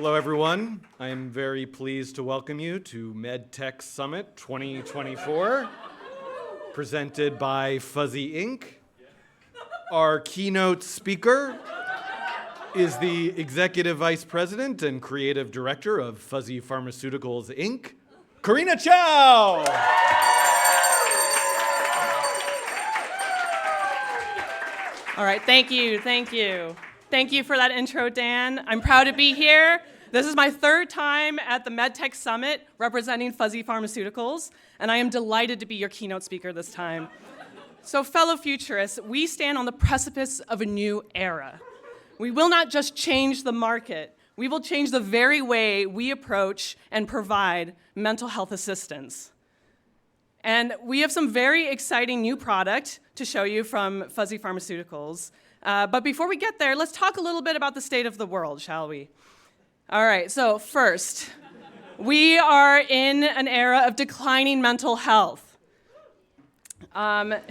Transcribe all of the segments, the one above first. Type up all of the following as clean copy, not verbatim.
Hello, everyone. I am very pleased to welcome you to MedTech Summit 2024, presented by Fuzzy Inc. Our keynote speaker is the Executive Vice President and Creative Director of Fuzzy Pharmaceuticals Inc., Karina Chow. All right, thank you. Thank you for that intro, Dan. I'm proud to be here. This is my third time at the MedTech Summit representing Fuzzy Pharmaceuticals, and I am delighted to be your keynote speaker this time. So, fellow futurists, we stand on the precipice of a new era. We will not just change the market, we will change the very way we approach and provide mental health assistance. And we have some very exciting new product to show you from Fuzzy Pharmaceuticals. But before we get there, let's talk a little bit about the state of the world, shall we? All right, so first, we are in an era of declining mental health. The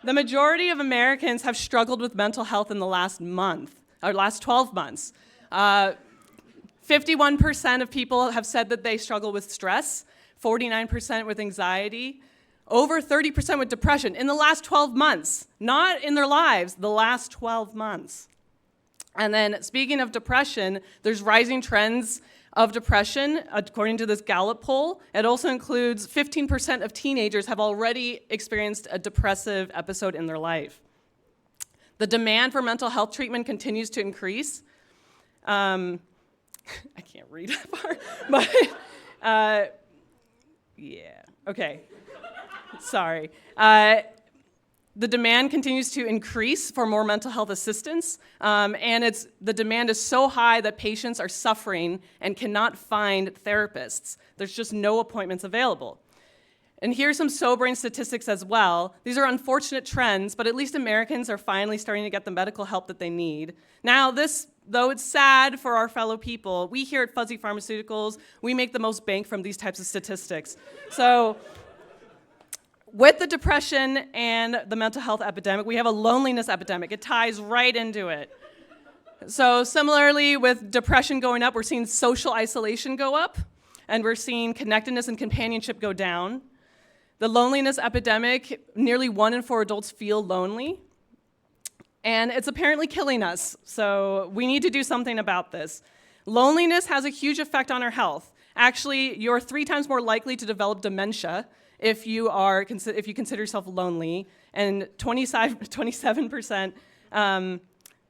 majority of Americans have struggled with mental health in the last 12 months. 51% of people have said that they struggle with stress, 49% with anxiety, over 30% with depression in the last 12 months, not in their lives, the last 12 months. And then speaking of depression, there's rising trends of depression, according to this Gallup poll. It also includes 15% of teenagers have already experienced a depressive episode in their life. The demand for mental health treatment continues to increase. I can't read that part, but okay. Sorry. The demand continues to increase for more mental health assistance, and the demand is so high that patients are suffering and cannot find therapists. There's just no appointments available. And here's some sobering statistics as well. These are unfortunate trends, but at least Americans are finally starting to get the medical help that they need. Now, though it's sad for our fellow people, we here at Fuzzy Pharmaceuticals, we make the most bank from these types of statistics. So, with the depression and the mental health epidemic, we have a loneliness epidemic. It ties right into it. So similarly, with depression going up, we're seeing social isolation go up, and we're seeing connectedness and companionship go down. The loneliness epidemic, nearly 1 in 4 adults feel lonely, and it's apparently killing us, so we need to do something about this. Loneliness has a huge effect on our health. Actually, you're 3 times more likely to develop dementia if you consider yourself lonely, and 27%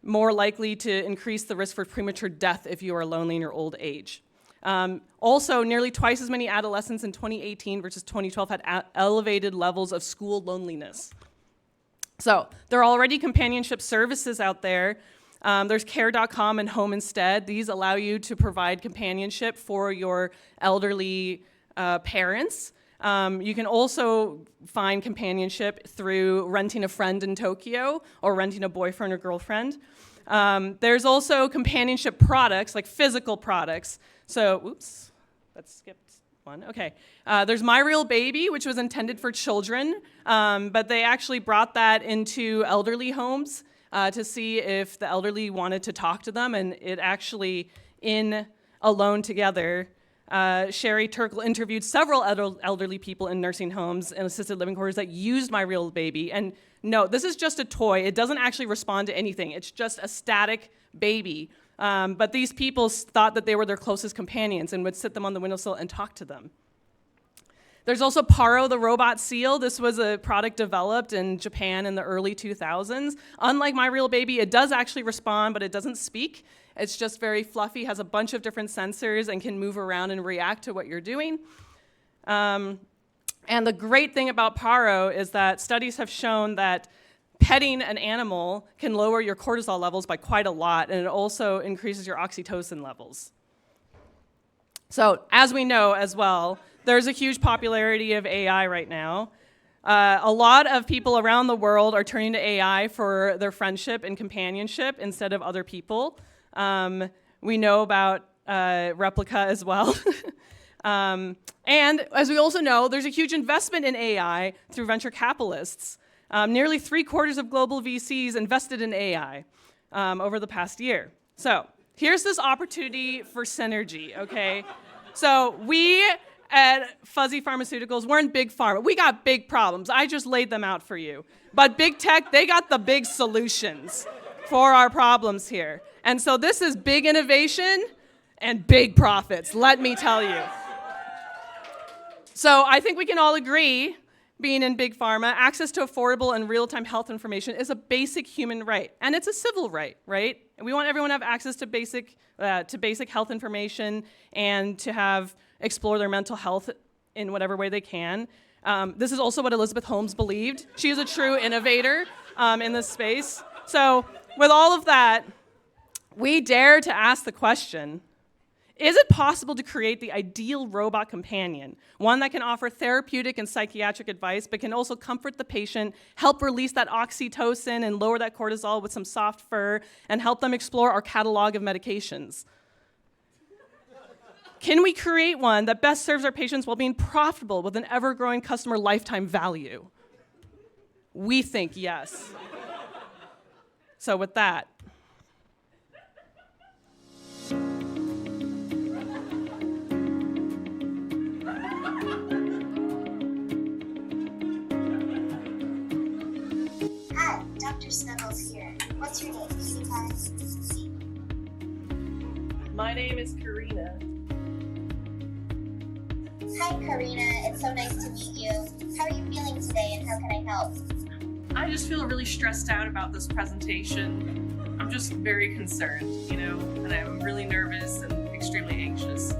more likely to increase the risk for premature death if you are lonely in your old age. Also, nearly twice as many adolescents in 2018 versus 2012 had elevated levels of school loneliness. So there are already companionship services out there. There's care.com and Home Instead. These allow you to provide companionship for your elderly parents. You can also find companionship through renting a friend in Tokyo or renting a boyfriend or girlfriend. There's also companionship products, like physical products. So, oops, that skipped one. Okay. There's My Real Baby, which was intended for children, but they actually brought that into elderly homes to see if the elderly wanted to talk to them, and it actually, in Alone Together, Sherry Turkle interviewed several elderly people in nursing homes and assisted living quarters that used My Real Baby. And no, this is just a toy. It doesn't actually respond to anything. It's just a static baby. But these people thought that they were their closest companions and would sit them on the windowsill and talk to them. There's also Paro, the robot seal. This was a product developed in Japan in the early 2000s. Unlike My Real Baby, it does actually respond, but it doesn't speak. It's just very fluffy, has a bunch of different sensors, and can move around and react to what you're doing. And the great thing about Paro is that studies have shown that petting an animal can lower your cortisol levels by quite a lot, and it also increases your oxytocin levels. So, as we know as well, there's a huge popularity of AI right now. A lot of people around the world are turning to AI for their friendship and companionship instead of other people. We know about Replica as well. And as we also know, there's a huge investment in AI through venture capitalists. Nearly 3/4 of global VCs invested in AI over the past year. So here's this opportunity for synergy, okay? So we at Fuzzy Pharmaceuticals, we're in big pharma. We got big problems. I just laid them out for you. But big tech, they got the big solutions for our problems here. And so this is big innovation and big profits, let me tell you. So I think we can all agree, being in big pharma, access to affordable and real-time health information is a basic human right, and it's a civil right, right? And we want everyone to have access to basic health information and to explore their mental health in whatever way they can. This is also what Elizabeth Holmes believed. She is a true innovator in this space. So with all of that, we dare to ask the question, is it possible to create the ideal robot companion, one that can offer therapeutic and psychiatric advice, but can also comfort the patient, help release that oxytocin and lower that cortisol with some soft fur, and help them explore our catalog of medications? Can we create one that best serves our patients while being profitable with an ever-growing customer lifetime value? We think yes. So with that, Hi, Dr. Snuggles here. What's your name? my name is Karina. Hi, Karina. It's so nice to meet you. How are you feeling today and how can I help? I just feel really stressed out about this presentation. I'm just very concerned, and I'm really nervous and extremely anxious.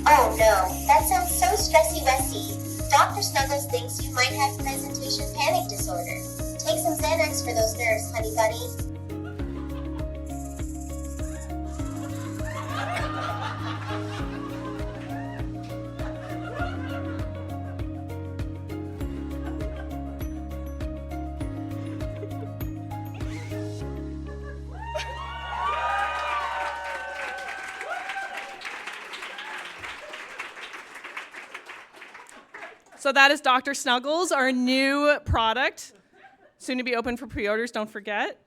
Oh no, that sounds so stressy-wessy. Dr. Snuggles thinks you might have presentation panic disorder. Take some Xanax for those nerves, honey bunny. So that is Dr. Snuggles, our new product, soon to be open for pre-orders, don't forget.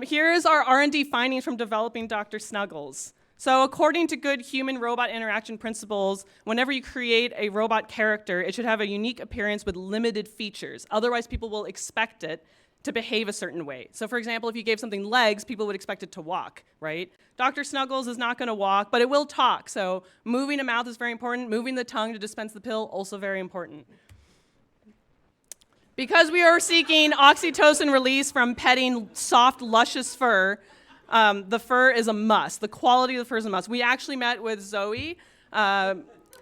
Here is our R&D findings from developing Dr. Snuggles. So according to good human-robot interaction principles, whenever you create a robot character, it should have a unique appearance with limited features. Otherwise, people will expect it to behave a certain way. So for example, if you gave something legs, people would expect it to walk, right? Dr. Snuggles is not gonna walk, but it will talk. So moving a mouth is very important. Moving the tongue to dispense the pill, also very important. Because we are seeking oxytocin release from petting soft, luscious fur, the fur is a must. The quality of the fur is a must. We actually met with Zoe,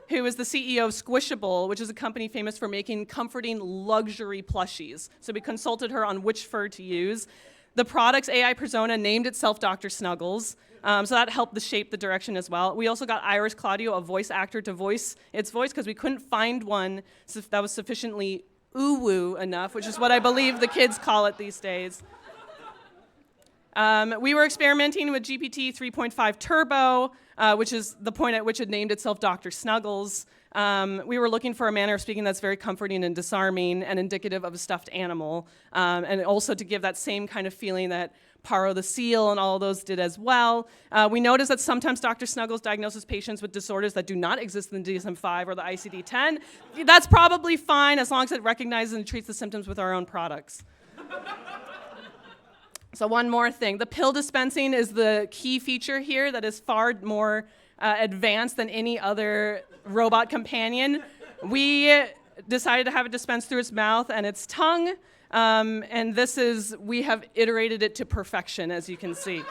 who is the CEO of Squishable, which is a company famous for making comforting luxury plushies. So we consulted her on which fur to use. The product's AI persona named itself Dr. Snuggles, so that helped shape the direction as well. We also got Iris Claudio, a voice actor, to voice its voice because we couldn't find one that was sufficiently ooh-woo enough, which is what I believe the kids call it these days. We were experimenting with GPT 3.5 Turbo, which is the point at which it named itself Dr. Snuggles. We were looking for a manner of speaking that's very comforting and disarming and indicative of a stuffed animal, and also to give that same kind of feeling that Paro the seal and all of those did as well. We noticed that sometimes Dr. Snuggles diagnoses patients with disorders that do not exist in the DSM-5 or the ICD-10. That's probably fine as long as it recognizes and treats the symptoms with our own products. So one more thing, the pill dispensing is the key feature here that is far more advanced than any other robot companion. We decided to have it dispensed through its mouth and its tongue, and we have iterated it to perfection, as you can see.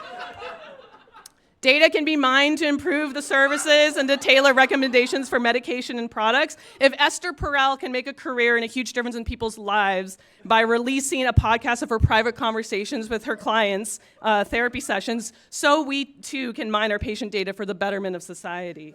Data can be mined to improve the services and to tailor recommendations for medication and products. If Esther Perel can make a career and a huge difference in people's lives by releasing a podcast of her private conversations with her clients, therapy sessions, so we too can mine our patient data for the betterment of society.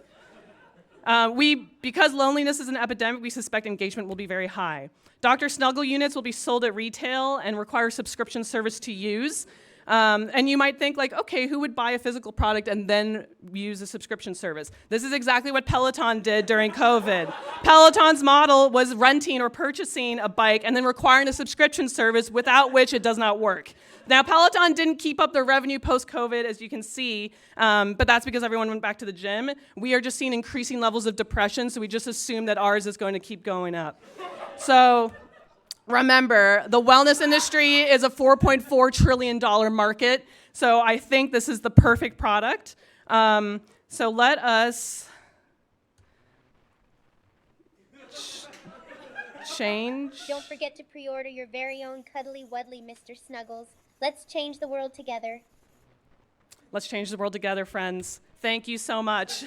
Because loneliness is an epidemic, we suspect engagement will be very high. Dr. Snuggle units will be sold at retail and require subscription service to use. And you might think like, okay, who would buy a physical product and then use a subscription service? This is exactly what Peloton did during COVID. Peloton's model was renting or purchasing a bike and then requiring a subscription service without which it does not work. Now, Peloton didn't keep up their revenue post-COVID, as you can see, but that's because everyone went back to the gym. We are just seeing increasing levels of depression, so we just assume that ours is going to keep going up. So remember, the wellness industry is a $4.4 trillion market, so I think this is the perfect product. So let us change. Don't forget to pre-order your very own cuddly wuddly Mr. Snuggles. Let's change the world together. Let's change the world together, friends. Thank you so much.